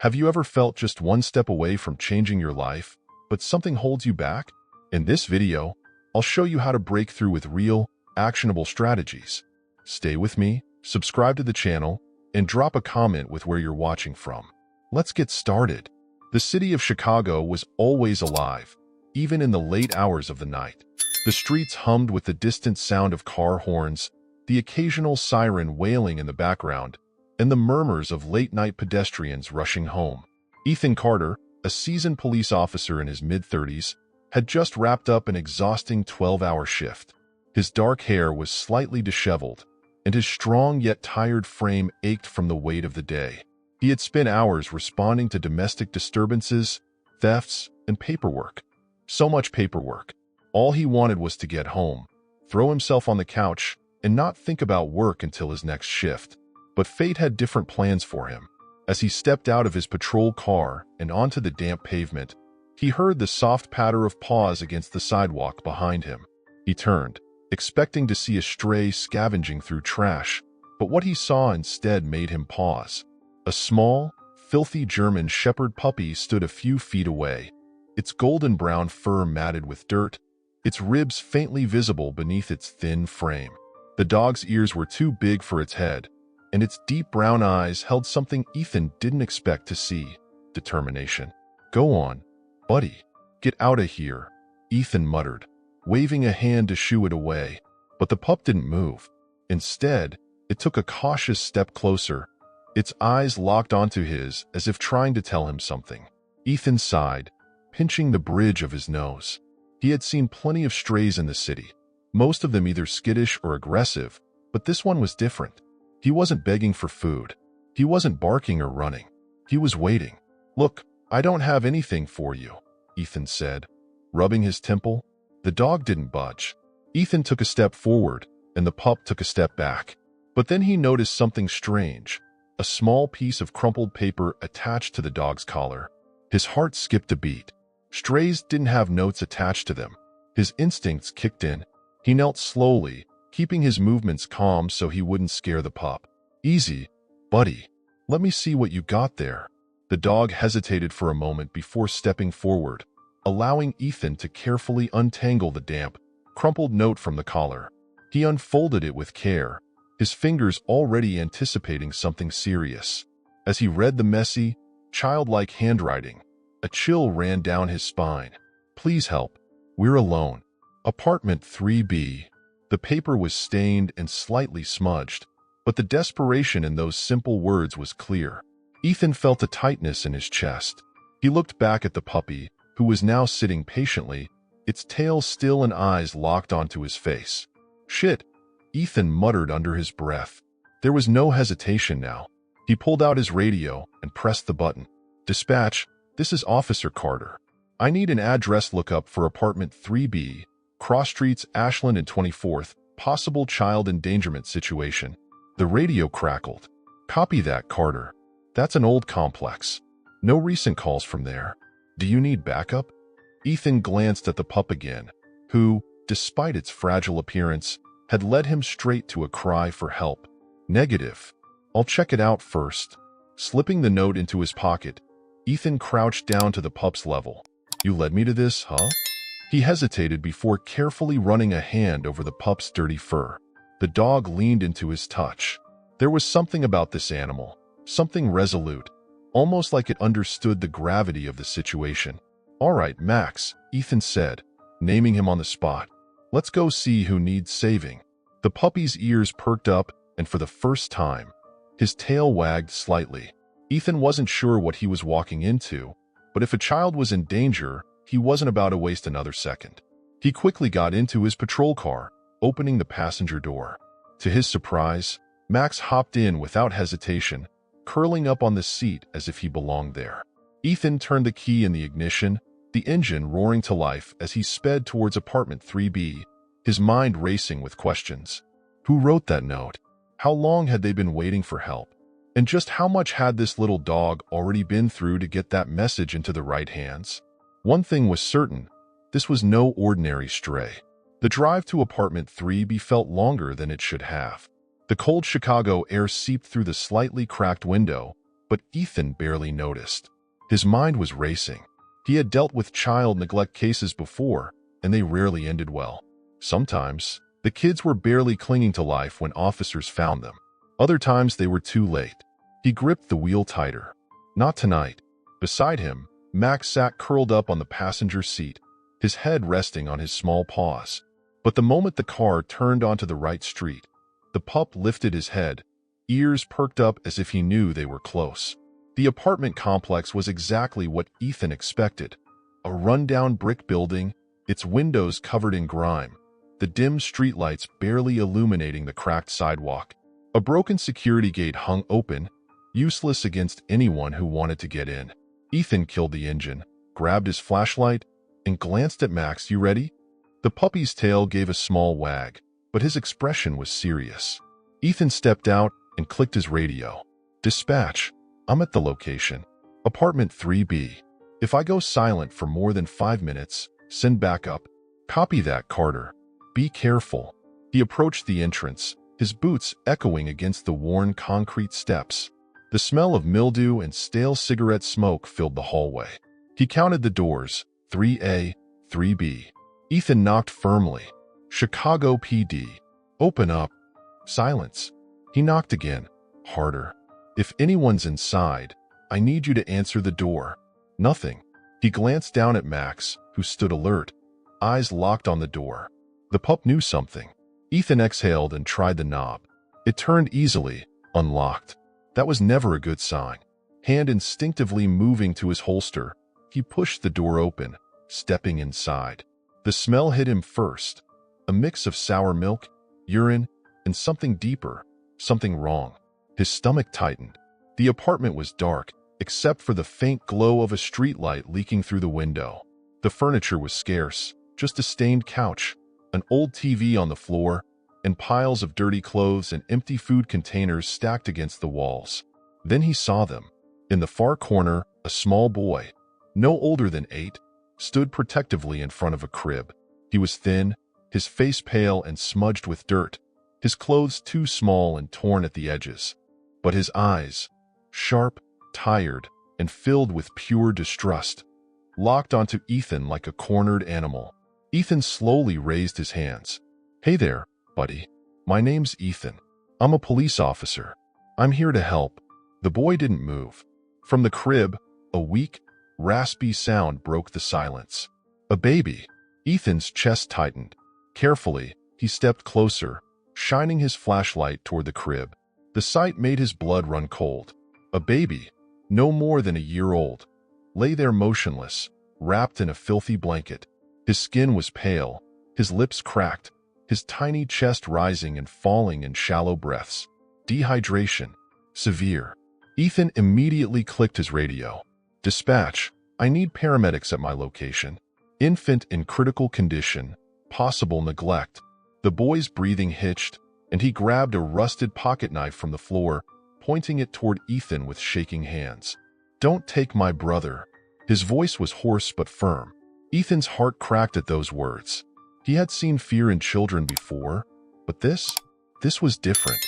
Have you ever felt just one step away from changing your life, but something holds you back? In this video, I'll show you how to break through with real, actionable strategies. Stay with me, subscribe to the channel, and drop a comment with where you're watching from. Let's get started. The city of Chicago was always alive, even in the late hours of the night. The streets hummed with the distant sound of car horns, the occasional siren wailing in the background, and the murmurs of late-night pedestrians rushing home. Ethan Carter, a seasoned police officer in his mid-30s, had just wrapped up an exhausting 12-hour shift. His dark hair was slightly disheveled, and his strong yet tired frame ached from the weight of the day. He had spent hours responding to domestic disturbances, thefts, and paperwork. So much paperwork. All he wanted was to get home, throw himself on the couch, and not think about work until his next shift. But fate had different plans for him. As he stepped out of his patrol car and onto the damp pavement, he heard the soft patter of paws against the sidewalk behind him. He turned, expecting to see a stray scavenging through trash, but what he saw instead made him pause. A small, filthy German Shepherd puppy stood a few feet away, its golden brown fur matted with dirt, its ribs faintly visible beneath its thin frame. The dog's ears were too big for its head, and its deep brown eyes held something Ethan didn't expect to see: determination. "Go on, buddy. Get out of here," Ethan muttered, waving a hand to shoo it away. But the pup didn't move. Instead, it took a cautious step closer, its eyes locked onto his as if trying to tell him something. Ethan sighed, pinching the bridge of his nose. He had seen plenty of strays in the city, most of them either skittish or aggressive, but this one was different. He wasn't begging for food. He wasn't barking or running. He was waiting. "Look, I don't have anything for you," Ethan said, rubbing his temple. The dog didn't budge. Ethan took a step forward, and the pup took a step back. But then he noticed something strange: a small piece of crumpled paper attached to the dog's collar. His heart skipped a beat. Strays didn't have notes attached to them. His instincts kicked in. He knelt slowly, keeping his movements calm so he wouldn't scare the pup. "Easy, buddy. Let me see what you got there." The dog hesitated for a moment before stepping forward, allowing Ethan to carefully untangle the damp, crumpled note from the collar. He unfolded it with care, his fingers already anticipating something serious. As he read the messy, childlike handwriting, a chill ran down his spine. "Please help. We're alone. Apartment 3B. The paper was stained and slightly smudged, but the desperation in those simple words was clear. Ethan felt a tightness in his chest. He looked back at the puppy, who was now sitting patiently, its tail still and eyes locked onto his face. "Shit," Ethan muttered under his breath. There was no hesitation now. He pulled out his radio and pressed the button. "Dispatch, this is Officer Carter. I need an address lookup for apartment 3B. Cross Streets, Ashland and 24th, possible child endangerment situation." The radio crackled. "Copy that, Carter. That's an old complex. No recent calls from there. Do you need backup?" Ethan glanced at the pup again, who, despite its fragile appearance, had led him straight to a cry for help. "Negative. I'll check it out first." Slipping the note into his pocket, Ethan crouched down to the pup's level. "You led me to this, huh?" He hesitated before carefully running a hand over the pup's dirty fur. The dog leaned into his touch. There was something about this animal, something resolute, almost like it understood the gravity of the situation. "All right, Max," Ethan said, naming him on the spot. "Let's go see who needs saving." The puppy's ears perked up, and for the first time, his tail wagged slightly. Ethan wasn't sure what he was walking into, but if a child was in danger, he wasn't about to waste another second. He quickly got into his patrol car, opening the passenger door. To his surprise, Max hopped in without hesitation, curling up on the seat as if he belonged there. Ethan turned the key in the ignition, the engine roaring to life as he sped towards apartment 3B, his mind racing with questions. Who wrote that note? How long had they been waiting for help? And just how much had this little dog already been through to get that message into the right hands? One thing was certain: this was no ordinary stray. The drive to apartment 3B felt longer than it should have. The cold Chicago air seeped through the slightly cracked window, but Ethan barely noticed. His mind was racing. He had dealt with child neglect cases before, and they rarely ended well. Sometimes, the kids were barely clinging to life when officers found them. Other times they were too late. He gripped the wheel tighter. Not tonight. Beside him, Max sat curled up on the passenger seat, his head resting on his small paws. But the moment the car turned onto the right street, the pup lifted his head, ears perked up as if he knew they were close. The apartment complex was exactly what Ethan expected. A rundown brick building, its windows covered in grime, the dim streetlights barely illuminating the cracked sidewalk. A broken security gate hung open, useless against anyone who wanted to get in. Ethan killed the engine, grabbed his flashlight, and glanced at Max. "You ready?" The puppy's tail gave a small wag, but his expression was serious. Ethan stepped out and clicked his radio. "Dispatch, I'm at the location. Apartment 3B. If I go silent for more than 5 minutes, send backup." "Copy that, Carter. Be careful." He approached the entrance, his boots echoing against the worn concrete steps. The smell of mildew and stale cigarette smoke filled the hallway. He counted the doors, 3A, 3B. Ethan knocked firmly. "Chicago PD. Open up." Silence. He knocked again, harder. "If anyone's inside, I need you to answer the door." Nothing. He glanced down at Max, who stood alert, eyes locked on the door. The pup knew something. Ethan exhaled and tried the knob. It turned easily, unlocked. That was never a good sign. Hand instinctively moving to his holster, he pushed the door open, stepping inside. The smell hit him first, a mix of sour milk, urine, and something deeper, something wrong. His stomach tightened. The apartment was dark, except for the faint glow of a streetlight leaking through the window. The furniture was scarce, just a stained couch, an old TV on the floor, and piles of dirty clothes and empty food containers stacked against the walls. Then he saw them. In the far corner, a small boy, no older than 8, stood protectively in front of a crib. He was thin, his face pale and smudged with dirt, his clothes too small and torn at the edges. But his eyes, sharp, tired, and filled with pure distrust, locked onto Ethan like a cornered animal. Ethan slowly raised his hands. "Hey there, buddy. My name's Ethan. I'm a police officer. I'm here to help." The boy didn't move. From the crib, a weak, raspy sound broke the silence. "A baby." Ethan's chest tightened. Carefully, he stepped closer, shining his flashlight toward the crib. The sight made his blood run cold. A baby, no more than a year old, lay there motionless, wrapped in a filthy blanket. His skin was pale, his lips cracked, his tiny chest rising and falling in shallow breaths. Dehydration. Severe. Ethan immediately clicked his radio. "Dispatch, I need paramedics at my location. Infant in critical condition, possible neglect." The boy's breathing hitched, and he grabbed a rusted pocket knife from the floor, pointing it toward Ethan with shaking hands. "Don't take my brother." His voice was hoarse but firm. Ethan's heart cracked at those words. He had seen fear in children before, but this was different.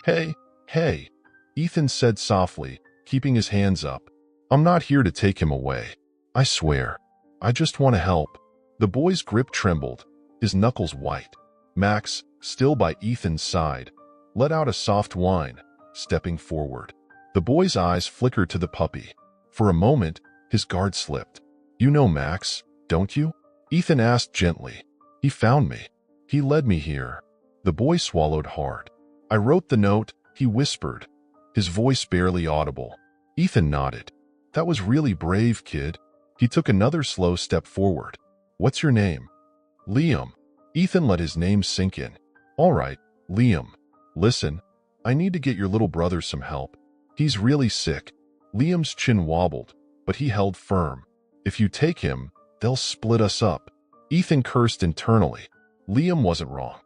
Hey, Ethan said softly, keeping his hands up. "I'm not here to take him away. I swear. I just want to help." The boy's grip trembled, his knuckles white. Max, still by Ethan's side, let out a soft whine, stepping forward. The boy's eyes flickered to the puppy. For a moment, his guard slipped. "You know Max, don't you?" Ethan asked gently. "He found me. He led me here." The boy swallowed hard. "I wrote the note," he whispered, his voice barely audible. Ethan nodded. "That was really brave, kid." He took another slow step forward. "What's your name?" "Liam." Ethan let his name sink in. "All right, Liam. Listen, I need to get your little brother some help. He's really sick." Liam's chin wobbled, but he held firm. "If you take him, they'll split us up." Ethan cursed internally. Liam wasn't wrong.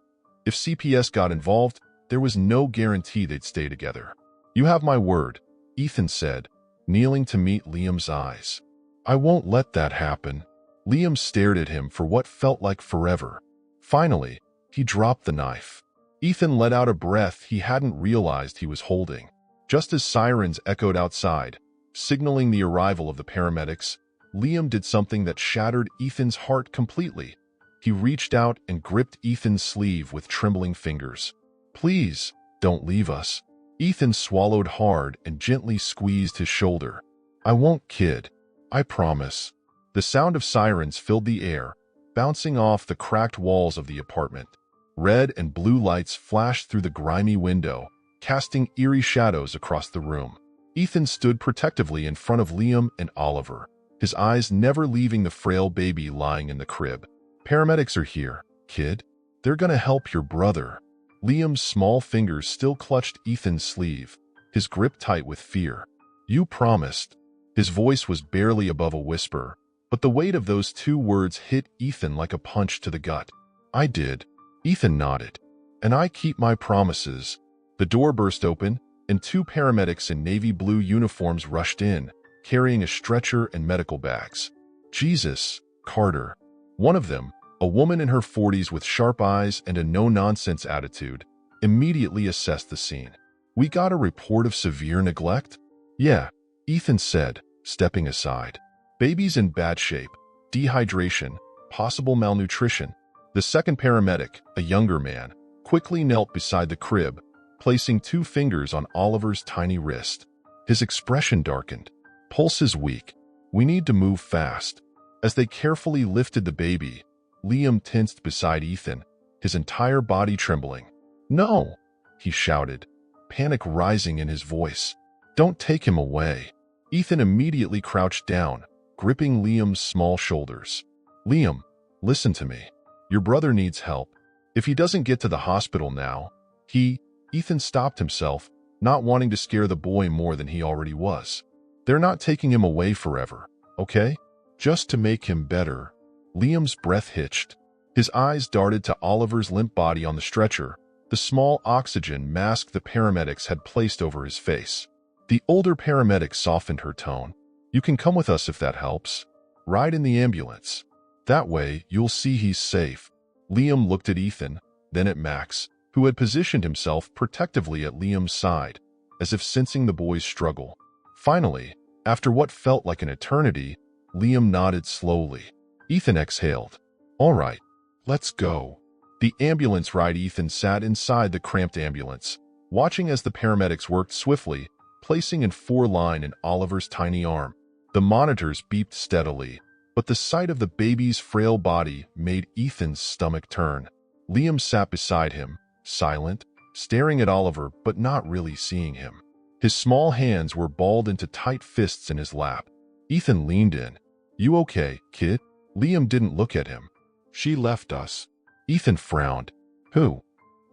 If CPS got involved, there was no guarantee they'd stay together. "You have my word," Ethan said, kneeling to meet Liam's eyes. "I won't let that happen." Liam stared at him for what felt like forever. Finally, he dropped the knife. Ethan let out a breath he hadn't realized he was holding. Just as sirens echoed outside, signaling the arrival of the paramedics, Liam did something that shattered Ethan's heart completely. He reached out and gripped Ethan's sleeve with trembling fingers. "Please, don't leave us." Ethan swallowed hard and gently squeezed his shoulder. "I won't, kid. I promise." The sound of sirens filled the air, bouncing off the cracked walls of the apartment. Red and blue lights flashed through the grimy window, casting eerie shadows across the room. Ethan stood protectively in front of Liam and Oliver, his eyes never leaving the frail baby lying in the crib. "Paramedics are here, kid. They're gonna help your brother." Liam's small fingers still clutched Ethan's sleeve, his grip tight with fear. "You promised." His voice was barely above a whisper, but the weight of those two words hit Ethan like a punch to the gut. "I did." Ethan nodded. "And I keep my promises." The door burst open, and two paramedics in navy blue uniforms rushed in, carrying a stretcher and medical bags. "Jesus, Carter." One of them, a woman in her 40s with sharp eyes and a no-nonsense attitude, immediately assessed the scene. "We got a report of severe neglect?" "Yeah," Ethan said, stepping aside. "Baby's in bad shape, dehydration, possible malnutrition." The second paramedic, a younger man, quickly knelt beside the crib, placing two fingers on Oliver's tiny wrist. His expression darkened. "Pulse is weak. We need to move fast." As they carefully lifted the baby, Liam tensed beside Ethan, his entire body trembling. "No!" he shouted, panic rising in his voice. "Don't take him away." Ethan immediately crouched down, gripping Liam's small shoulders. "Liam, listen to me. Your brother needs help. If he doesn't get to the hospital now, Ethan stopped himself, not wanting to scare the boy more than he already was. "They're not taking him away forever, okay? Just to make him better." Liam's breath hitched. His eyes darted to Oliver's limp body on the stretcher, the small oxygen mask the paramedics had placed over his face. The older paramedic softened her tone. "You can come with us if that helps. Ride in the ambulance. That way, you'll see he's safe." Liam looked at Ethan, then at Max, who had positioned himself protectively at Liam's side, as if sensing the boy's struggle. Finally, after what felt like an eternity, Liam nodded slowly. Ethan exhaled. "All right, let's go." The ambulance ride. Ethan sat inside the cramped ambulance, watching as the paramedics worked swiftly, placing in 4-line in Oliver's tiny arm. The monitors beeped steadily, but the sight of the baby's frail body made Ethan's stomach turn. Liam sat beside him, silent, staring at Oliver but not really seeing him. His small hands were balled into tight fists in his lap. Ethan leaned in. "You okay, kid?" Liam didn't look at him. "She left us." Ethan frowned. "Who?"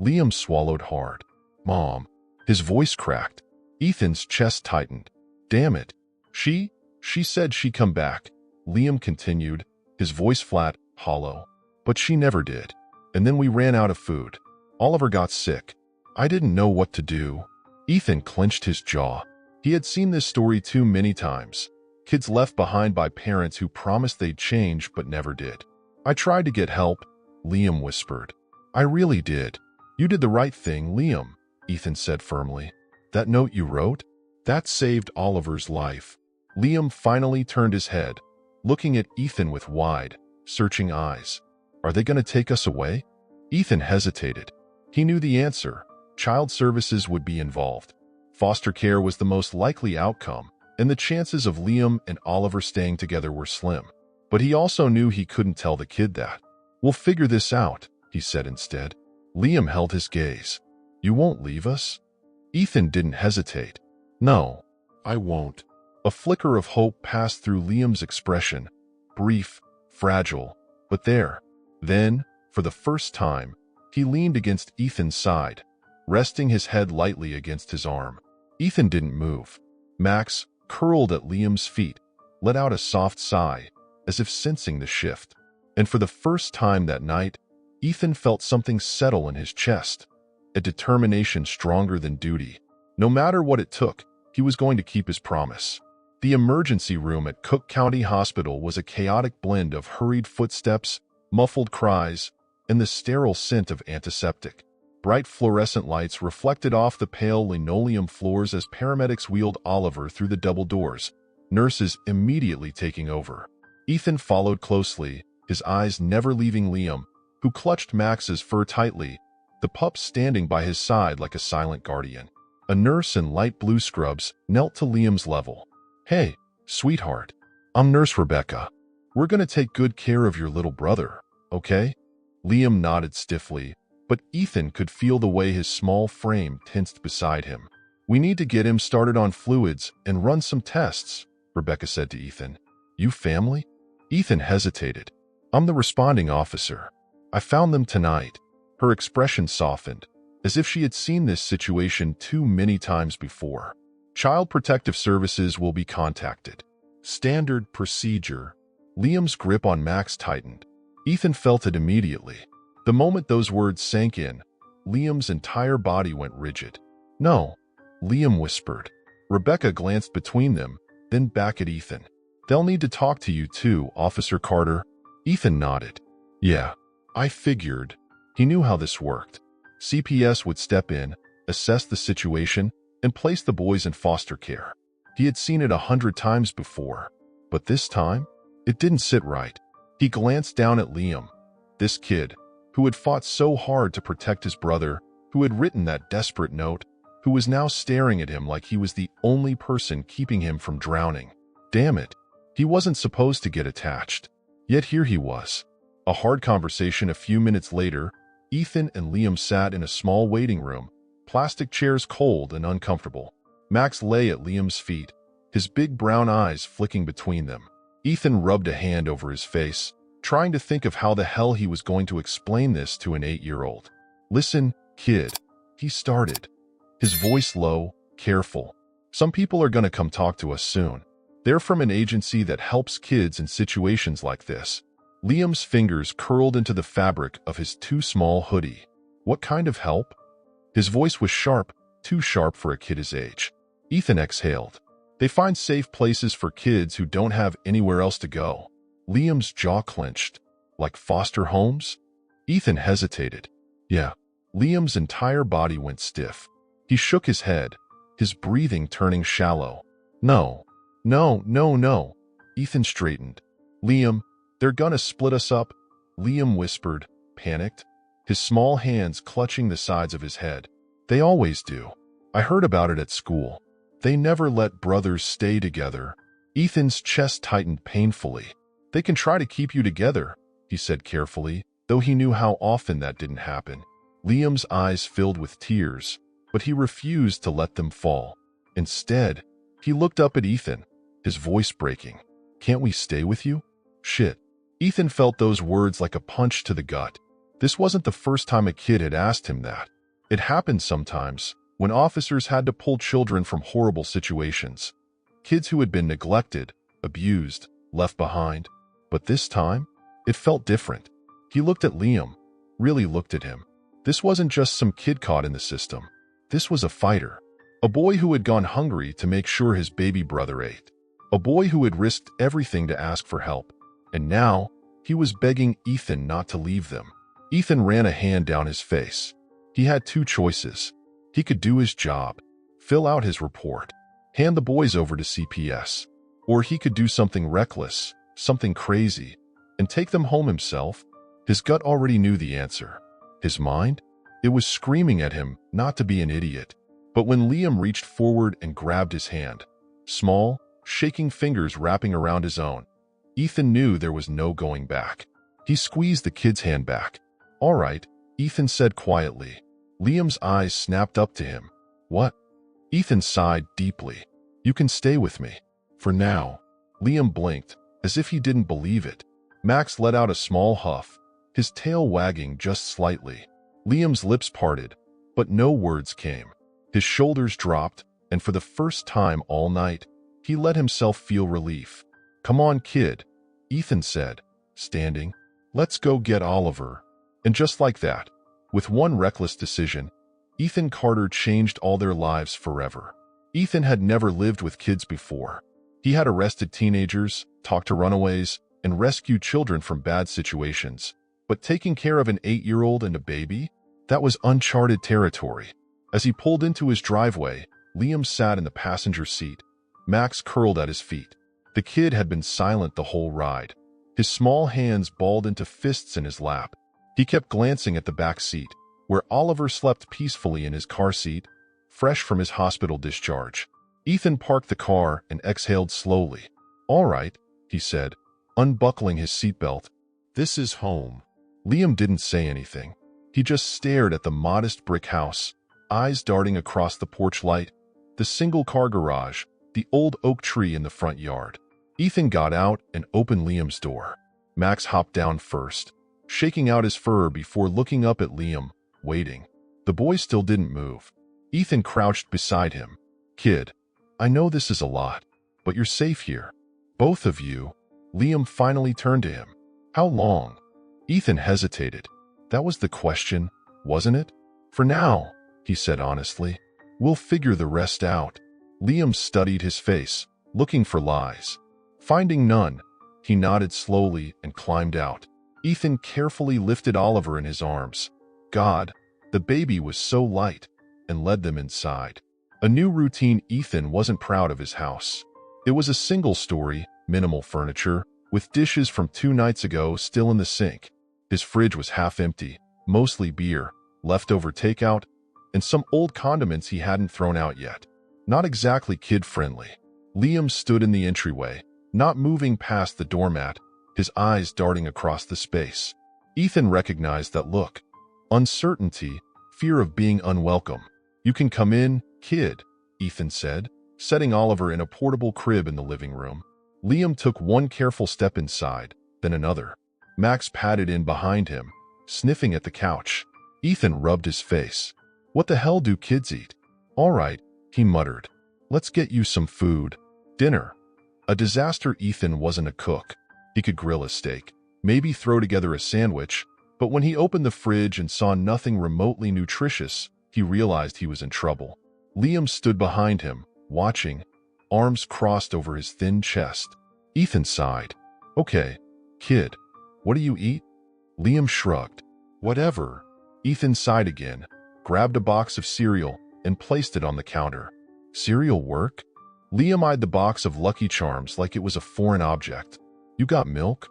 Liam swallowed hard. "Mom." His voice cracked. Ethan's chest tightened. "Damn it. She said she'd come back." Liam continued, his voice flat, hollow. "But she never did. And then we ran out of food. Oliver got sick. I didn't know what to do." Ethan clenched his jaw. He had seen this story too many times. Kids left behind by parents who promised they'd change but never did. "I tried to get help," Liam whispered. "I really did." "You did the right thing, Liam," Ethan said firmly. "That note you wrote? That saved Oliver's life." Liam finally turned his head, looking at Ethan with wide, searching eyes. "Are they going to take us away?" Ethan hesitated. He knew the answer. Child services would be involved. Foster care was the most likely outcome, and the chances of Liam and Oliver staying together were slim. But he also knew he couldn't tell the kid that. "We'll figure this out," he said instead. Liam held his gaze. "You won't leave us?" Ethan didn't hesitate. "No, I won't." A flicker of hope passed through Liam's expression, brief, fragile, but there. Then, for the first time, he leaned against Ethan's side, resting his head lightly against his arm. Ethan didn't move. Max, curled at Liam's feet, let out a soft sigh, as if sensing the shift. And for the first time that night, Ethan felt something settle in his chest, a determination stronger than duty. No matter what it took, he was going to keep his promise. The emergency room at Cook County Hospital was a chaotic blend of hurried footsteps, muffled cries, and the sterile scent of antiseptic. Bright fluorescent lights reflected off the pale linoleum floors as paramedics wheeled Oliver through the double doors, nurses immediately taking over. Ethan followed closely, his eyes never leaving Liam, who clutched Max's fur tightly, the pup standing by his side like a silent guardian. A nurse in light blue scrubs knelt to Liam's level. "Hey, sweetheart. I'm Nurse Rebecca. We're going to take good care of your little brother, okay?" Liam nodded stiffly, but Ethan could feel the way his small frame tensed beside him. "We need to get him started on fluids and run some tests," Rebecca said to Ethan. "You family?" Ethan hesitated. "I'm the responding officer. I found them tonight." Her expression softened, as if she had seen this situation too many times before. "Child Protective Services will be contacted." Standard procedure. Liam's grip on Max tightened. Ethan felt it immediately. The moment those words sank in, Liam's entire body went rigid. "No," Liam whispered. Rebecca glanced between them, then back at Ethan. "They'll need to talk to you too, Officer Carter." Ethan nodded. "Yeah, I figured." He knew how this worked. CPS would step in, assess the situation, and place the boys in foster care. He had seen it 100 times before, but this time, it didn't sit right. He glanced down at Liam, this kid, who had fought so hard to protect his brother, who had written that desperate note, who was now staring at him like he was the only person keeping him from drowning. Damn it, he wasn't supposed to get attached. Yet here he was. A hard conversation a few minutes later, Ethan and Liam sat in a small waiting room, plastic chairs cold and uncomfortable. Max lay at Liam's feet, his big brown eyes flicking between them. Ethan rubbed a hand over his face, trying to think of how the hell he was going to explain this to an 8-year-old. "Listen, kid," he started, his voice low, careful. "Some people are going to come talk to us soon. They're from an agency that helps kids in situations like this." Liam's fingers curled into the fabric of his too small hoodie. "What kind of help?" His voice was sharp, too sharp for a kid his age. Ethan exhaled. "They find safe places for kids who don't have anywhere else to go." Liam's jaw clenched. "Like foster homes?" Ethan hesitated. "Yeah." Liam's entire body went stiff. He shook his head, his breathing turning shallow. "No. No, no, no." Ethan straightened. "Liam, they're gonna split us up," Liam whispered, panicked, his small hands clutching the sides of his head. "They always do. I heard about it at school. They never let brothers stay together." Ethan's chest tightened painfully. "They can try to keep you together," he said carefully, though he knew how often that didn't happen. Liam's eyes filled with tears, but he refused to let them fall. Instead, he looked up at Ethan, his voice breaking. "Can't we stay with you?" "Shit." Ethan felt those words like a punch to the gut. This wasn't the first time a kid had asked him that. It happened sometimes, when officers had to pull children from horrible situations. Kids who had been neglected, abused, left behind. But this time, it felt different. He looked at Liam, really looked at him. This wasn't just some kid caught in the system. This was a fighter. A boy who had gone hungry to make sure his baby brother ate. A boy who had risked everything to ask for help. And now, he was begging Ethan not to leave them. Ethan ran a hand down his face. He had two choices. He could do his job, fill out his report, hand the boys over to CPS. Or he could do something reckless, something crazy, and take them home himself. His gut already knew the answer. His mind? It was screaming at him not to be an idiot. But when Liam reached forward and grabbed his hand, small, shaking fingers wrapping around his own, Ethan knew there was no going back. He squeezed the kid's hand back. "All right," Ethan said quietly. Liam's eyes snapped up to him. "What?" Ethan sighed deeply. "You can stay with me. For now." Liam blinked, as if he didn't believe it. Max let out a small huff, his tail wagging just slightly. Liam's lips parted, but no words came. His shoulders dropped, and for the first time all night, he let himself feel relief. "Come on, kid," Ethan said, standing. "Let's go get Oliver." And just like that, with one reckless decision, Ethan Carter changed all their lives forever. Ethan had never lived with kids before. He had arrested teenagers, talked to runaways, and rescued children from bad situations. But taking care of an 8-year-old and a baby? That was uncharted territory. As he pulled into his driveway, Liam sat in the passenger seat, Max curled at his feet. The kid had been silent the whole ride. His small hands balled into fists in his lap. He kept glancing at the back seat, where Oliver slept peacefully in his car seat, fresh from his hospital discharge. Ethan parked the car and exhaled slowly. "All right," he said, unbuckling his seatbelt. "This is home." Liam didn't say anything. He just stared at the modest brick house, eyes darting across the porch light, the single-car garage, the old oak tree in the front yard. Ethan got out and opened Liam's door. Max hopped down first, shaking out his fur before looking up at Liam, waiting. The boy still didn't move. Ethan crouched beside him. "Kid, I know this is a lot, but you're safe here. Both of you." Liam finally turned to him. "How long?" Ethan hesitated. That was the question, wasn't it? "For now," he said honestly. "We'll figure the rest out." Liam studied his face, looking for lies. Finding none, he nodded slowly and climbed out. Ethan carefully lifted Oliver in his arms. God, the baby was so light, and led them inside. A new routine. Ethan wasn't proud of his house. It was a single-story, minimal furniture, with dishes from 2 nights ago still in the sink. His fridge was half empty, mostly beer, leftover takeout, and some old condiments he hadn't thrown out yet. Not exactly kid-friendly. Liam stood in the entryway, not moving past the doormat, his eyes darting across the space. Ethan recognized that look. Uncertainty, fear of being unwelcome. "You can come in, kid," Ethan said, setting Oliver in a portable crib in the living room. Liam took one careful step inside, then another. Max padded in behind him, sniffing at the couch. Ethan rubbed his face. "What the hell do kids eat?" "All right," he muttered. "Let's get you some food. Dinner." A disaster. Ethan wasn't a cook. He could grill a steak, maybe throw together a sandwich, but when he opened the fridge and saw nothing remotely nutritious, he realized he was in trouble. Liam stood behind him, watching, arms crossed over his thin chest. Ethan sighed. "Okay, kid, what do you eat?" Liam shrugged. "Whatever." Ethan sighed again, grabbed a box of cereal, and placed it on the counter. "Cereal work?" Liam eyed the box of Lucky Charms like it was a foreign object. "You got milk?"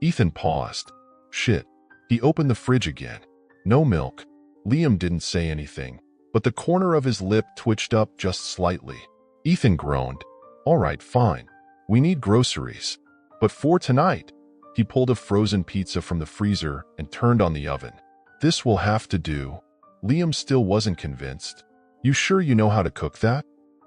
Ethan paused. "Shit." He opened the fridge again. "No milk." Liam didn't say anything, but the corner of his lip twitched up just slightly. Ethan groaned. "All right, fine. We need groceries. But for tonight." He pulled a frozen pizza from the freezer and turned on the oven. "This will have to do." Liam still wasn't convinced. "You sure you know how to cook that?"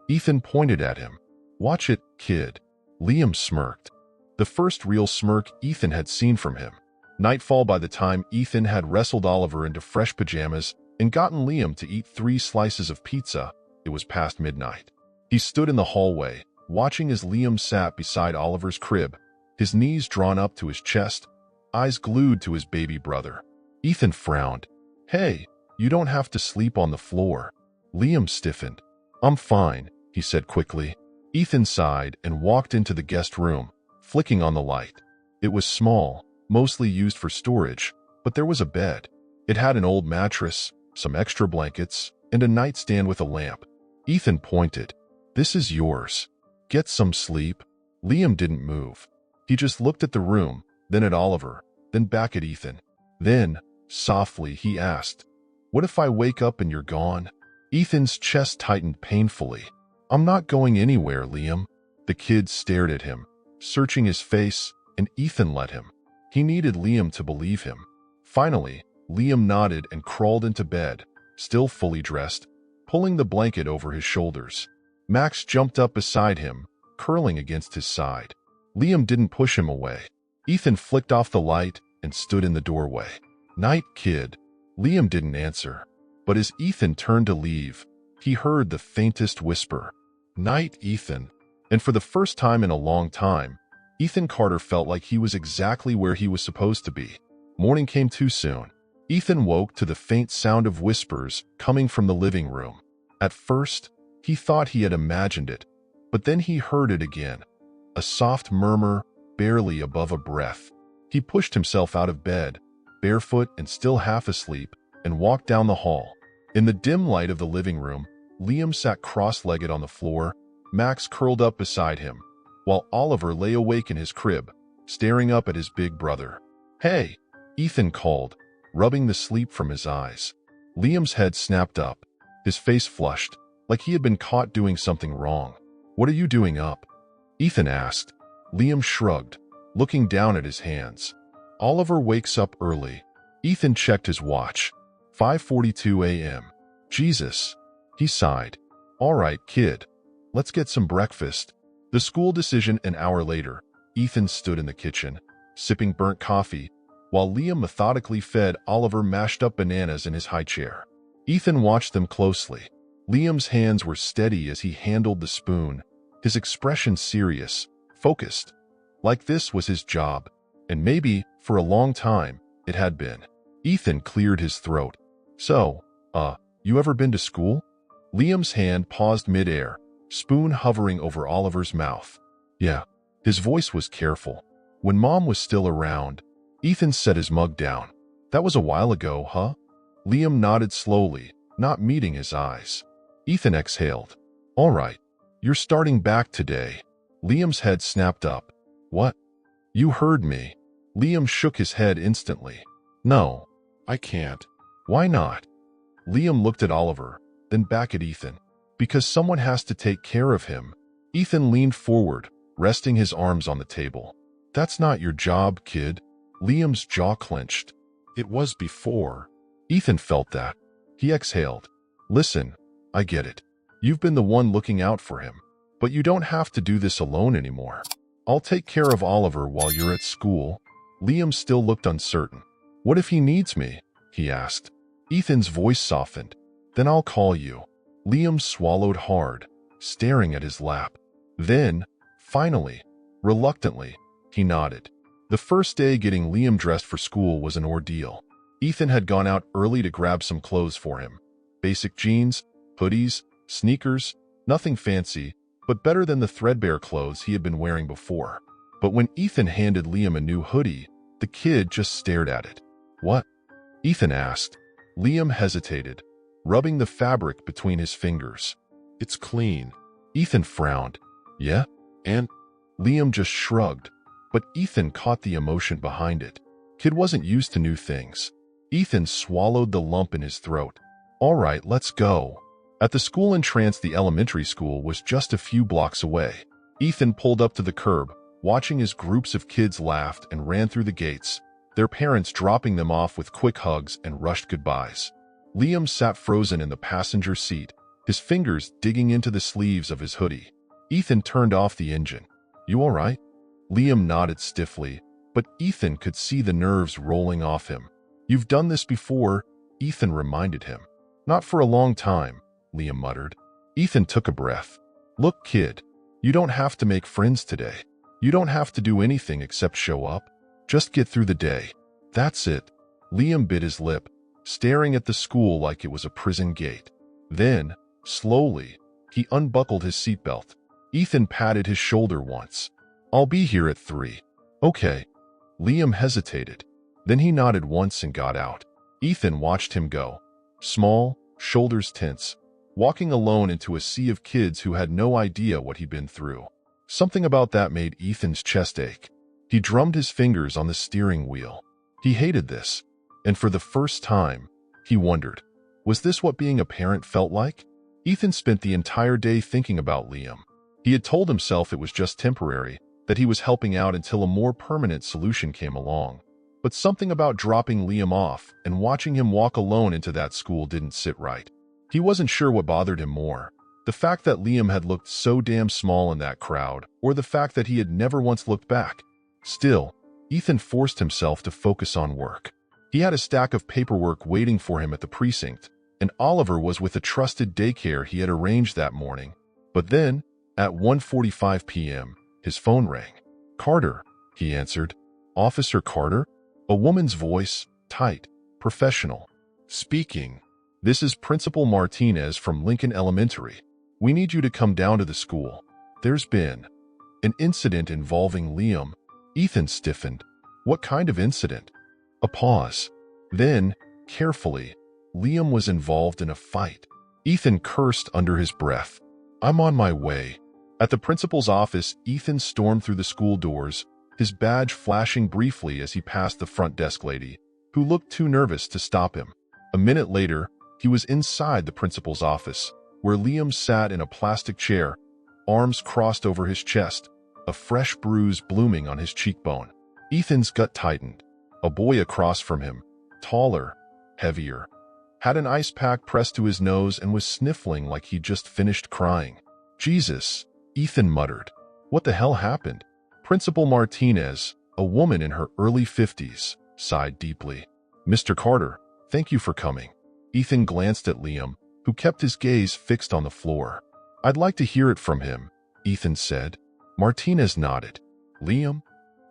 Ethan pointed at him. "Watch it, kid." Liam smirked. The first real smirk Ethan had seen from him. Nightfall. By the time Ethan had wrestled Oliver into fresh pajamas and gotten Liam to eat 3 slices of pizza, it was past midnight. He stood in the hallway, watching as Liam sat beside Oliver's crib, his knees drawn up to his chest, eyes glued to his baby brother. Ethan frowned. "Hey, you don't have to sleep on the floor." Liam stiffened. "I'm fine," he said quickly. Ethan sighed and walked into the guest room, flicking on the light. It was small, mostly used for storage, but there was a bed. It had an old mattress, some extra blankets, and a nightstand with a lamp. Ethan pointed. "This is yours. Get some sleep." Liam didn't move. He just looked at the room, then at Oliver, then back at Ethan. Then, softly, he asked, "What if I wake up and you're gone?" Ethan's chest tightened painfully. "I'm not going anywhere, Liam." The kid stared at him, searching his face, and Ethan let him. He needed Liam to believe him. Finally, Liam nodded and crawled into bed, still fully dressed, pulling the blanket over his shoulders. Max jumped up beside him, curling against his side. Liam didn't push him away. Ethan flicked off the light and stood in the doorway. "Night, kid." Liam didn't answer, but as Ethan turned to leave, he heard the faintest whisper. "Night, Ethan." And for the first time in a long time, Ethan Carter felt like he was exactly where he was supposed to be. Morning came too soon. Ethan woke to the faint sound of whispers coming from the living room. At first, he thought he had imagined it, but then he heard it again. A soft murmur, barely above a breath. He pushed himself out of bed, barefoot and still half asleep, and walked down the hall. In the dim light of the living room, Liam sat cross-legged on the floor, Max curled up beside him, while Oliver lay awake in his crib, staring up at his big brother. "Hey," Ethan called, rubbing the sleep from his eyes. Liam's head snapped up, his face flushed, like he had been caught doing something wrong. "What are you doing up?" Ethan asked. Liam shrugged, looking down at his hands. Oliver wakes up early. Ethan checked his watch. 5:42 a.m. Jesus. He sighed. "All right, kid. Let's get some breakfast." The school decision an hour later. Ethan stood in the kitchen, sipping burnt coffee, while Liam methodically fed Oliver mashed up bananas in his high chair. Ethan watched them closely. Liam's hands were steady as he handled the spoon, his expression serious, focused. Like this was his job, and maybe, for a long time, it had been. Ethan cleared his throat. "So, you ever been to school?" Liam's hand paused mid-air, spoon hovering over Oliver's mouth. "Yeah." His voice was careful. "When Mom was still around." Ethan set his mug down. "That was a while ago, huh?" Liam nodded slowly, not meeting his eyes. Ethan exhaled. "All right. You're starting back today." Liam's head snapped up. "What?" "You heard me." Liam shook his head instantly. "No, I can't." "Why not?" Liam looked at Oliver, then back at Ethan. "Because someone has to take care of him." Ethan leaned forward, resting his arms on the table. "That's not your job, kid." Liam's jaw clenched. "It was before." Ethan felt that. He exhaled. "Listen, I get it. You've been the one looking out for him. But you don't have to do this alone anymore. I'll take care of Oliver while you're at school." Liam still looked uncertain. "What if he needs me?" he asked. Ethan's voice softened. "Then I'll call you." Liam swallowed hard, staring at his lap. Then, finally, reluctantly, he nodded. The first day getting Liam dressed for school was an ordeal. Ethan had gone out early to grab some clothes for him. Basic jeans, hoodies, sneakers, nothing fancy, but better than the threadbare clothes he had been wearing before. But when Ethan handed Liam a new hoodie, the kid just stared at it. "What?" Ethan asked. Liam hesitated, rubbing the fabric between his fingers. "It's clean." Ethan frowned. "Yeah? And?" Liam just shrugged, but Ethan caught the emotion behind it. Kid wasn't used to new things. Ethan swallowed the lump in his throat. "All right, let's go." At the school entrance, the elementary school was just a few blocks away. Ethan pulled up to the curb, watching as groups of kids laughed and ran through the gates, their parents dropping them off with quick hugs and rushed goodbyes. Liam sat frozen in the passenger seat, his fingers digging into the sleeves of his hoodie. Ethan turned off the engine. "You all right?" Liam nodded stiffly, but Ethan could see the nerves rolling off him. "You've done this before," Ethan reminded him. "Not for a long time," Liam muttered. Ethan took a breath. "Look, kid, you don't have to make friends today. You don't have to do anything except show up. Just get through the day. That's it." Liam bit his lip, staring at the school like it was a prison gate. Then, slowly, he unbuckled his seatbelt. Ethan patted his shoulder once. "I'll be here at 3. "Okay." Liam hesitated. Then he nodded once and got out. Ethan watched him go. Small, shoulders tense, walking alone into a sea of kids who had no idea what he'd been through. Something about that made Ethan's chest ache. He drummed his fingers on the steering wheel. He hated this. And for the first time, he wondered, was this what being a parent felt like? Ethan spent the entire day thinking about Liam. He had told himself it was just temporary, that he was helping out until a more permanent solution came along. But something about dropping Liam off and watching him walk alone into that school didn't sit right. He wasn't sure what bothered him more, the fact that Liam had looked so damn small in that crowd, or the fact that he had never once looked back. Still, Ethan forced himself to focus on work. He had a stack of paperwork waiting for him at the precinct, and Oliver was with a trusted daycare he had arranged that morning. But then, at 1:45 p.m., his phone rang. "Carter," he answered. "Officer Carter?" A woman's voice, tight, professional. "Speaking. This is Principal Martinez from Lincoln Elementary. We need you to come down to the school. There's been an incident involving Liam." Ethan stiffened. "What kind of incident?" A pause. Then, carefully, Liam was involved in a fight. Ethan cursed under his breath. I'm on my way. At the principal's office, Ethan stormed through the school doors, his badge flashing briefly as he passed the front desk lady, who looked too nervous to stop him. A minute later, he was inside the principal's office, where Liam sat in a plastic chair, arms crossed over his chest, a fresh bruise blooming on his cheekbone. Ethan's gut tightened. A boy across from him, taller, heavier, had an ice pack pressed to his nose and was sniffling like he'd just finished crying. Jesus, Ethan muttered. What the hell happened? Principal Martinez, a woman in her early 50s, sighed deeply. Mr. Carter, thank you for coming. Ethan glanced at Liam, who kept his gaze fixed on the floor. I'd like to hear it from him, Ethan said. Martinez nodded. Liam?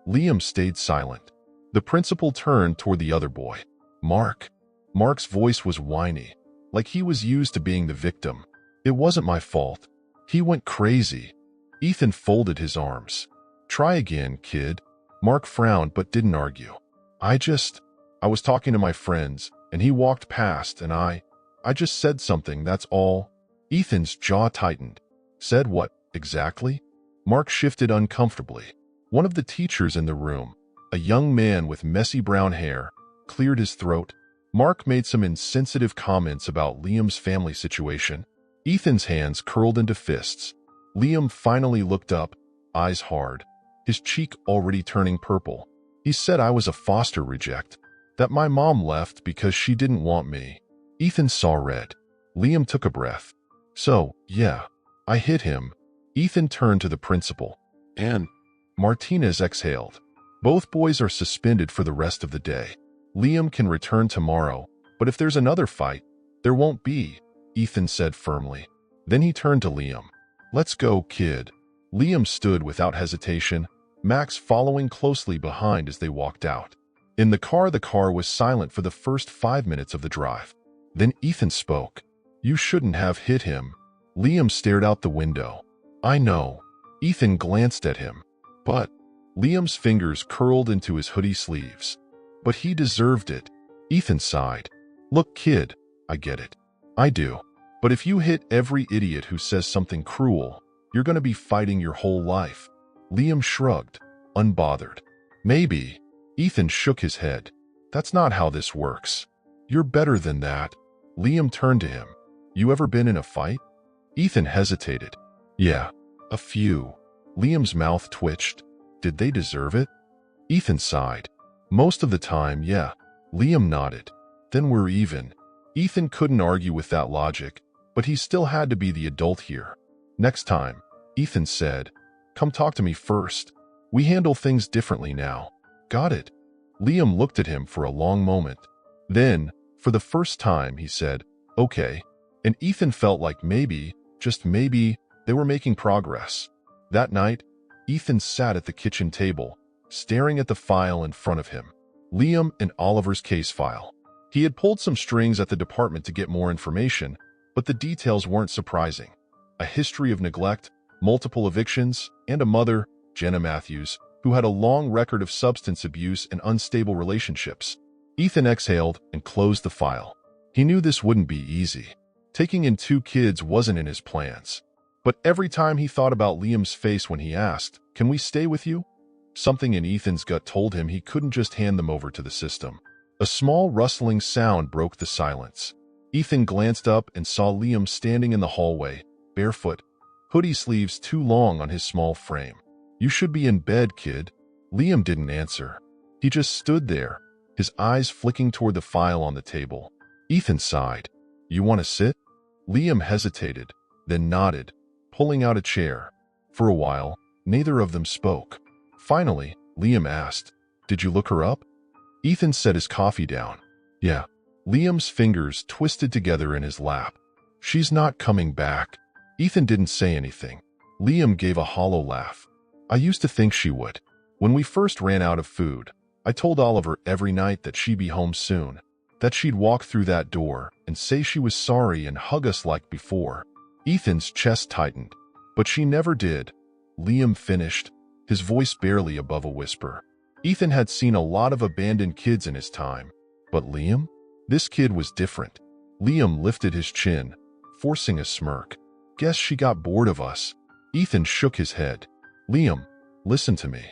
Liam stayed silent. The principal turned toward the other boy. Mark. Mark's voice was whiny, like he was used to being the victim. It wasn't my fault. He went crazy. Ethan folded his arms. Try again, kid. Mark frowned but didn't argue. I was talking to my friends, and he walked past, and I just said something, that's all. Ethan's jaw tightened. Said what, exactly? Mark shifted uncomfortably. One of the teachers in the room, a young man with messy brown hair, cleared his throat. Mark made some insensitive comments about Liam's family situation. Ethan's hands curled into fists. Liam finally looked up, eyes hard, his cheek already turning purple. He said I was a foster reject, that my mom left because she didn't want me. Ethan saw red. Liam took a breath. So, yeah, I hit him. Ethan turned to the principal. And Martinez exhaled. Both boys are suspended for the rest of the day. Liam can return tomorrow, but if there's another fight, there won't be, Ethan said firmly. Then he turned to Liam. Let's go, kid. Liam stood without hesitation, Max following closely behind as they walked out. In the car was silent for the first 5 minutes of the drive. Then Ethan spoke. You shouldn't have hit him. Liam stared out the window. I know. Ethan glanced at him. But Liam's fingers curled into his hoodie sleeves. But he deserved it. Ethan sighed. Look, kid, I get it. I do. But if you hit every idiot who says something cruel, you're going to be fighting your whole life. Liam shrugged, unbothered. Maybe. Ethan shook his head. That's not how this works. You're better than that. Liam turned to him. You ever been in a fight? Ethan hesitated. Yeah, a few. Liam's mouth twitched. Did they deserve it? Ethan sighed. Most of the time, yeah. Liam nodded. Then we're even. Ethan couldn't argue with that logic, but he still had to be the adult here. Next time, Ethan said, come talk to me first. We handle things differently now. Got it? Liam looked at him for a long moment. Then, for the first time, he said, okay. And Ethan felt like maybe, just maybe, they were making progress. That night, Ethan sat at the kitchen table, staring at the file in front of him. Liam and Oliver's case file. He had pulled some strings at the department to get more information, but the details weren't surprising. A history of neglect, multiple evictions, and a mother, Jenna Matthews, who had a long record of substance abuse and unstable relationships. Ethan exhaled and closed the file. He knew this wouldn't be easy. Taking in 2 kids wasn't in his plans. But every time he thought about Liam's face when he asked, can we stay with you? Something in Ethan's gut told him he couldn't just hand them over to the system. A small rustling sound broke the silence. Ethan glanced up and saw Liam standing in the hallway, barefoot, hoodie sleeves too long on his small frame. You should be in bed, kid. Liam didn't answer. He just stood there, his eyes flicking toward the file on the table. Ethan sighed. You want to sit? Liam hesitated, then nodded, pulling out a chair. For a while, neither of them spoke. Finally, Liam asked, did you look her up? Ethan set his coffee down. Yeah. Liam's fingers twisted together in his lap. She's not coming back. Ethan didn't say anything. Liam gave a hollow laugh. I used to think she would. When we first ran out of food, I told Oliver every night that she'd be home soon, that she'd walk through that door and say she was sorry and hug us like before. Ethan's chest tightened. But she never did. Liam finished, his voice barely above a whisper. Ethan had seen a lot of abandoned kids in his time. But Liam? This kid was different. Liam lifted his chin, forcing a smirk. Guess she got bored of us. Ethan shook his head. Liam, listen to me.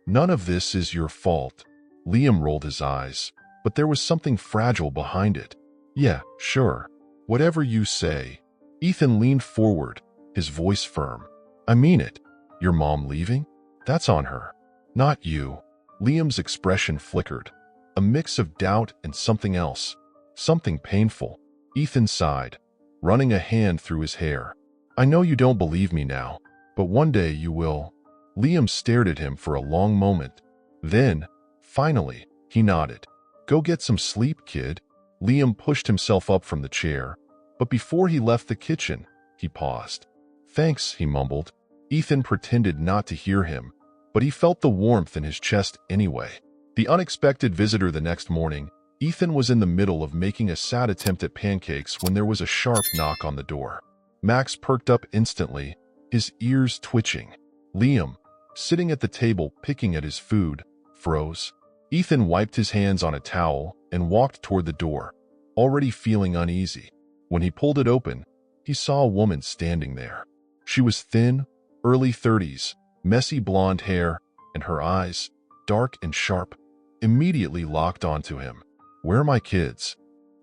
None of this is your fault. Liam rolled his eyes, but there was something fragile behind it. Yeah, sure. Whatever you say. Ethan leaned forward, his voice firm. I mean it. Your mom leaving? That's on her. Not you. Liam's expression flickered. A mix of doubt and something else. Something painful. Ethan sighed, running a hand through his hair. I know you don't believe me now, but one day you will. Liam stared at him for a long moment. Then, finally, he nodded. Go get some sleep, kid. Liam pushed himself up from the chair, but before he left the kitchen, he paused. Thanks, he mumbled. Ethan pretended not to hear him, but he felt the warmth in his chest anyway. The unexpected visitor the next morning, Ethan was in the middle of making a sad attempt at pancakes when there was a sharp knock on the door. Max perked up instantly, his ears twitching. Liam, sitting at the table picking at his food, froze. Ethan wiped his hands on a towel and walked toward the door, already feeling uneasy. When he pulled it open, he saw a woman standing there. She was thin, early 30s, messy blonde hair, and her eyes, dark and sharp, immediately locked onto him. Where are my kids?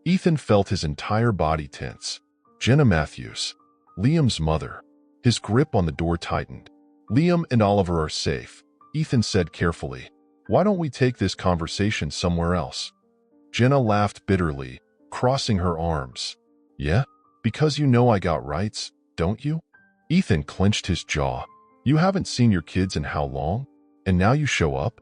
Ethan felt his entire body tense. Jenna Matthews, Liam's mother. His grip on the door tightened. Liam and Oliver are safe, Ethan said carefully. Why don't we take this conversation somewhere else? Jenna laughed bitterly, crossing her arms. Yeah? Because you know I got rights, don't you? Ethan clenched his jaw. You haven't seen your kids in how long? And now you show up?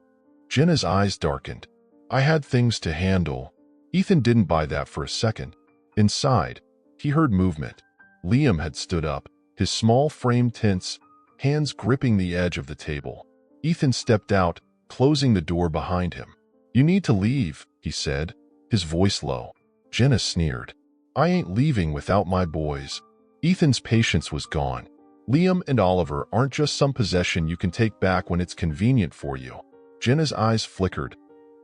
Jenna's eyes darkened. I had things to handle. Ethan didn't buy that for a second. Inside, he heard movement. Liam had stood up, his small frame tense, hands gripping the edge of the table. Ethan stepped out, closing the door behind him. You need to leave, he said, his voice low. Jenna sneered. I ain't leaving without my boys. Ethan's patience was gone. Liam and Oliver aren't just some possession you can take back when it's convenient for you. Jenna's eyes flickered.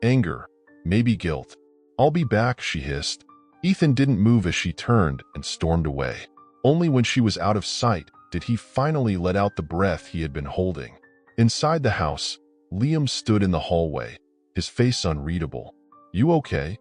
Anger, maybe guilt. I'll be back, she hissed. Ethan didn't move as she turned and stormed away. Only when she was out of sight did he finally let out the breath he had been holding. Inside the house, Liam stood in the hallway, his face unreadable. You okay?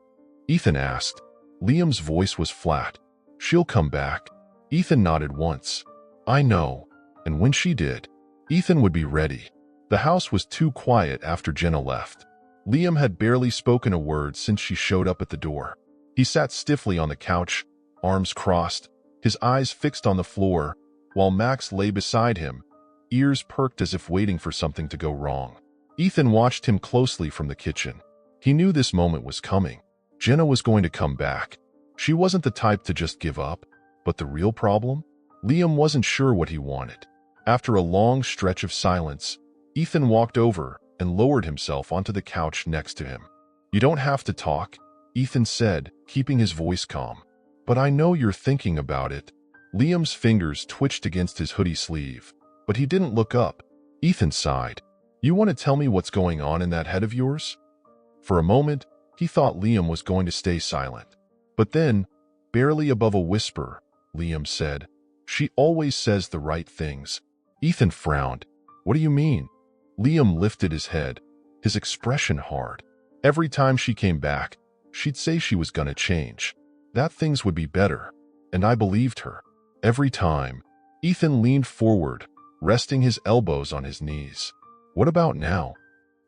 Ethan asked. Liam's voice was flat. She'll come back. Ethan nodded once. I know. And when she did, Ethan would be ready. The house was too quiet after Jenna left. Liam had barely spoken a word since she showed up at the door. He sat stiffly on the couch, arms crossed, his eyes fixed on the floor, while Max lay beside him, ears perked as if waiting for something to go wrong. Ethan watched him closely from the kitchen. He knew this moment was coming. Jenna was going to come back. She wasn't the type to just give up. But the real problem? Liam wasn't sure what he wanted. After a long stretch of silence, Ethan walked over and lowered himself onto the couch next to him. You don't have to talk, Ethan said, keeping his voice calm. But I know you're thinking about it. Liam's fingers twitched against his hoodie sleeve, but he didn't look up. Ethan sighed. You want to tell me what's going on in that head of yours? For a moment, he thought Liam was going to stay silent. But then, barely above a whisper, Liam said, She always says the right things. Ethan frowned. What do you mean? Liam lifted his head, his expression hard. Every time she came back, she'd say she was gonna change, that things would be better, and I believed her. Every time. Ethan leaned forward, resting his elbows on his knees. What about now?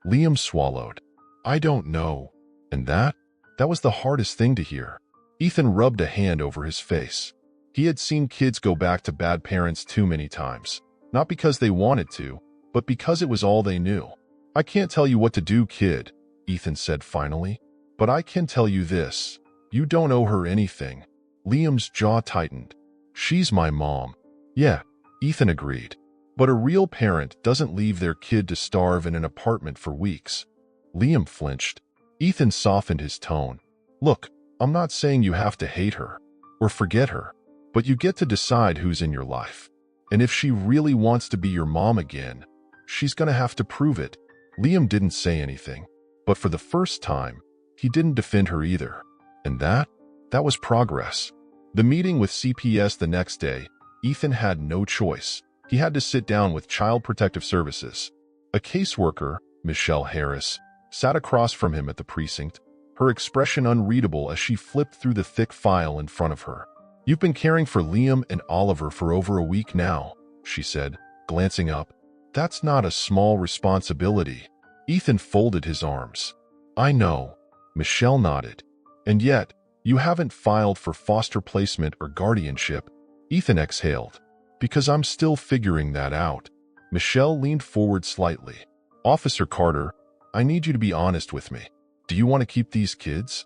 Liam swallowed. I don't know. And that was the hardest thing to hear. Ethan rubbed a hand over his face. He had seen kids go back to bad parents too many times, not because they wanted to, but because it was all they knew. I can't tell you what to do, kid, Ethan said finally, but I can tell you this. You don't owe her anything. Liam's jaw tightened. She's my mom. Yeah, Ethan agreed. But a real parent doesn't leave their kid to starve in an apartment for weeks. Liam flinched. Ethan softened his tone. Look, I'm not saying you have to hate her or forget her, but you get to decide who's in your life. And if she really wants to be your mom again, she's gonna have to prove it. Liam didn't say anything, but for the first time, he didn't defend her either. And that was progress. The meeting with CPS the next day, Ethan had no choice. He had to sit down with Child Protective Services. A caseworker, Michelle Harris, sat across from him at the precinct, her expression unreadable as she flipped through the thick file in front of her. "You've been caring for Liam and Oliver for over a week now," she said, glancing up. "That's not a small responsibility." Ethan folded his arms. "I know," Michelle nodded. "And yet, you haven't filed for foster placement or guardianship." Ethan exhaled. "Because I'm still figuring that out." Michelle leaned forward slightly. "Officer Carter, I need you to be honest with me. Do you want to keep these kids?"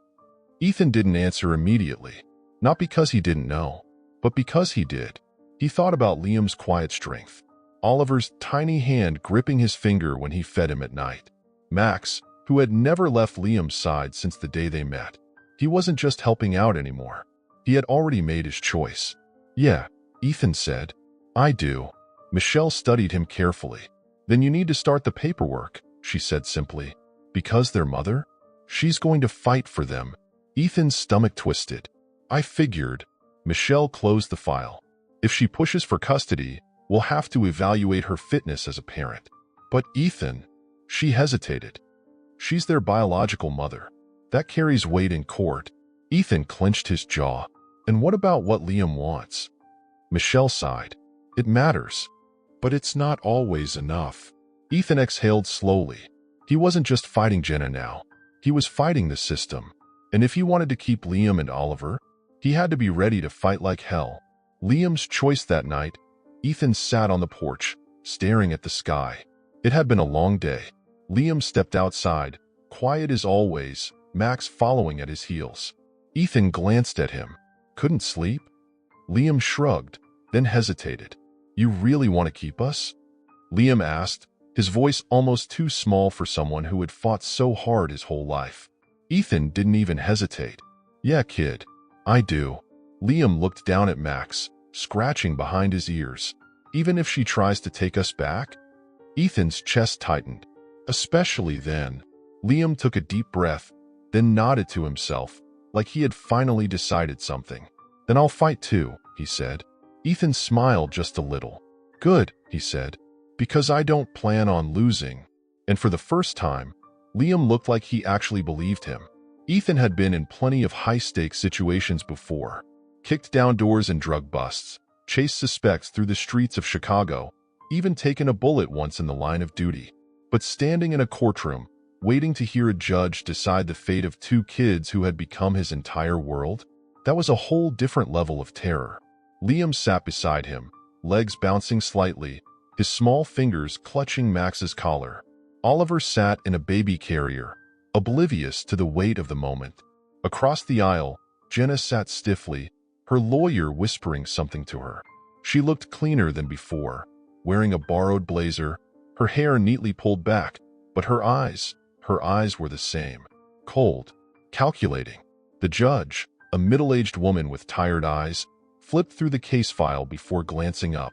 Ethan didn't answer immediately. Not because he didn't know, but because he did. He thought about Liam's quiet strength, Oliver's tiny hand gripping his finger when he fed him at night, Max, who had never left Liam's side since the day they met. He wasn't just helping out anymore. He had already made his choice. "Yeah," Ethan said. "I do." Michelle studied him carefully. "Then you need to start the paperwork," she said simply. "Because their mother? She's going to fight for them." Ethan's stomach twisted. "I figured." Michelle closed the file. "If she pushes for custody, we'll have to evaluate her fitness as a parent." "But Ethan," she hesitated. "She's their biological mother. That carries weight in court." Ethan clenched his jaw. "And what about what Liam wants?" Michelle sighed. "It matters. But it's not always enough." Ethan exhaled slowly. He wasn't just fighting Jenna now. He was fighting the system. And if he wanted to keep Liam and Oliver, he had to be ready to fight like hell. Liam's choice that night, Ethan sat on the porch, staring at the sky. It had been a long day. Liam stepped outside, quiet as always, Max following at his heels. Ethan glanced at him. "Couldn't sleep?" Liam shrugged, then hesitated. "You really want to keep us?" Liam asked, his voice almost too small for someone who had fought so hard his whole life. Ethan didn't even hesitate. "Yeah, kid, I do." Liam looked down at Max, scratching behind his ears. "Even if she tries to take us back?" Ethan's chest tightened. "Especially then." Liam took a deep breath, then nodded to himself, like he had finally decided something. "Then I'll fight too," he said. Ethan smiled just a little. "Good," he said, "because I don't plan on losing." And for the first time, Liam looked like he actually believed him. Ethan had been in plenty of high-stakes situations before. Kicked down doors in drug busts, chased suspects through the streets of Chicago, even taken a bullet once in the line of duty. But standing in a courtroom, waiting to hear a judge decide the fate of two kids who had become his entire world, that was a whole different level of terror. Liam sat beside him, legs bouncing slightly, his small fingers clutching Max's collar. Oliver sat in a baby carrier, oblivious to the weight of the moment. Across the aisle, Jenna sat stiffly, her lawyer whispering something to her. She looked cleaner than before, wearing a borrowed blazer, her hair neatly pulled back, but her eyes were the same. Cold, calculating. The judge, a middle-aged woman with tired eyes, flipped through the case file before glancing up.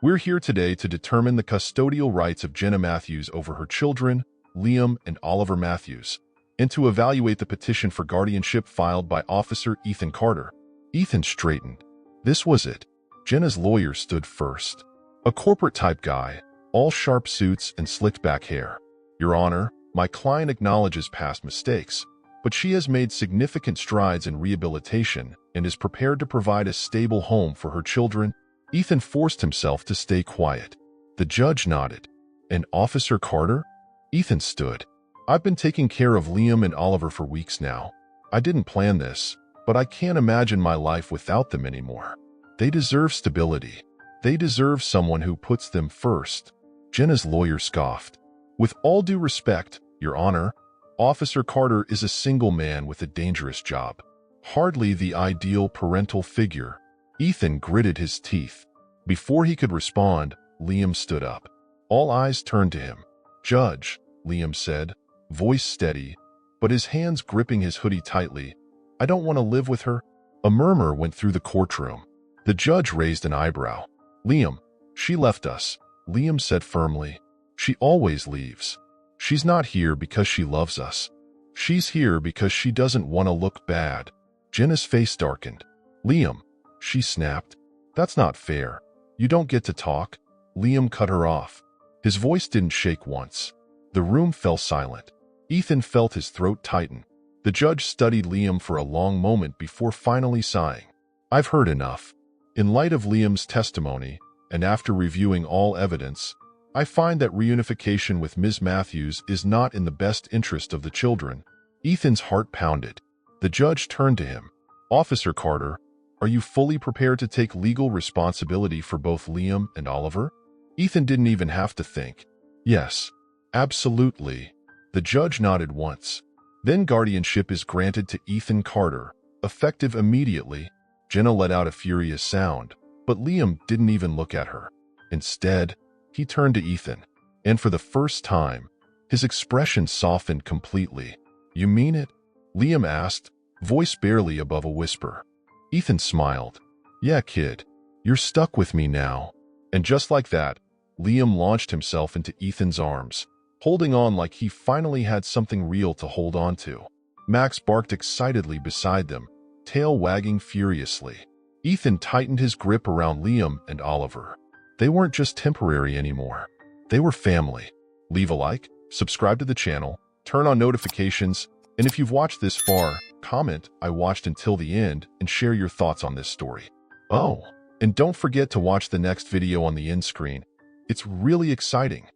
"We're here today to determine the custodial rights of Jenna Matthews over her children, Liam and Oliver Matthews, and to evaluate the petition for guardianship filed by Officer Ethan Carter." Ethan straightened. This was it. Jenna's lawyer stood first. A corporate-type guy, all sharp suits and slicked-back hair. "Your Honor, my client acknowledges past mistakes, but she has made significant strides in rehabilitation and is prepared to provide a stable home for her children." Ethan forced himself to stay quiet. The judge nodded. "And Officer Carter?" Ethan stood. "I've been taking care of Liam and Oliver for weeks now. I didn't plan this, but I can't imagine my life without them anymore. They deserve stability. They deserve someone who puts them first." Jenna's lawyer scoffed. "With all due respect, Your Honor, Officer Carter is a single man with a dangerous job. Hardly the ideal parental figure." Ethan gritted his teeth. Before he could respond, Liam stood up. All eyes turned to him. "Judge," Liam said, voice steady, but his hands gripping his hoodie tightly, "I don't want to live with her." A murmur went through the courtroom. The judge raised an eyebrow. "Liam, she left us," Liam said firmly. "She always leaves. She's not here because she loves us. She's here because she doesn't want to look bad." Jenna's face darkened. "Liam," she snapped. That's not fair. You don't get to talk. Liam cut her off. His voice didn't shake once. The room fell silent. Ethan felt his throat tighten. The judge studied Liam for a long moment before finally sighing. I've heard enough. In light of Liam's testimony, and after reviewing all evidence, I find that reunification with Ms. Matthews is not in the best interest of the children. Ethan's heart pounded. The judge turned to him. Officer Carter, are you fully prepared to take legal responsibility for both Liam and Oliver? Ethan didn't even have to think. Yes, absolutely. The judge nodded once. Then guardianship is granted to Ethan Carter, effective immediately. Jenna let out a furious sound, but Liam didn't even look at her. Instead, he turned to Ethan, and for the first time, his expression softened completely. You mean it? Liam asked, voice barely above a whisper. Ethan smiled. Yeah, kid, you're stuck with me now. And just like that, Liam launched himself into Ethan's arms, holding on like he finally had something real to hold on to. Max barked excitedly beside them, tail wagging furiously. Ethan tightened his grip around Liam and Oliver. They weren't just temporary anymore. They were family. Leave a like, subscribe to the channel, turn on notifications, and if you've watched this far, comment, I watched until the end, and share your thoughts on this story. Oh, and don't forget to watch the next video on the end screen. It's really exciting.